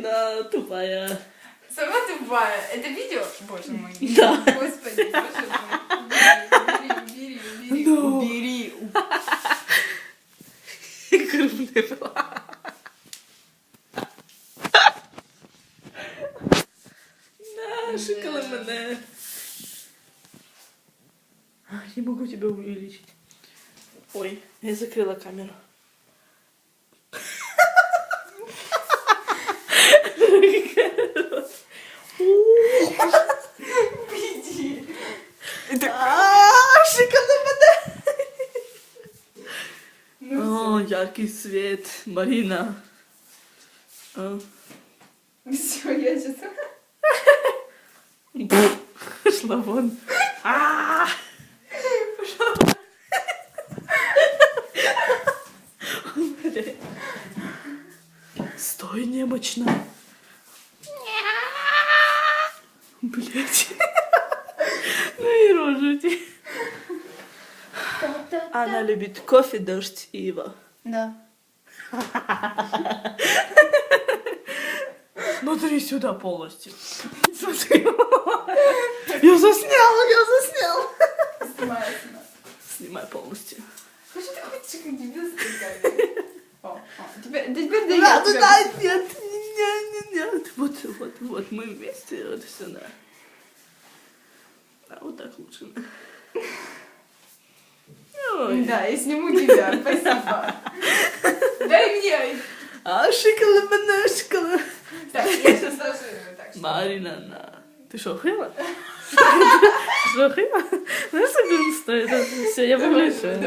Марина тупая. Сама тупая. Это видео? Боже мой. Да. Господи, боже мой. Убери. Ну. Убери. Крупная была. Да, шикала меня. Не могу тебя увеличить. Ой, я закрыла камеру. Иди. Шикала меня. О, яркий свет. Марина. Все, я сейчас... Шла вон. Стой, немощно. Блять. Ну и рожите. Она любит кофе, дождь и его. Да. Смотри сюда полностью. Смотри. Я засняла. Снимай полностью. Ну что ты хочешь, как дебил, сказать? Теперь да Да, я тебя... да, нет. Вот мы вместе, вот все, да. А вот так лучше. Ой. Да, я сниму тебя, спасибо. Дай мне. Шикала. Так, я сейчас сложу его так. Марина, на. Ты что, охуела? Ты что, охуела? Знаешь, сколько он стоит? Все, я выключаю.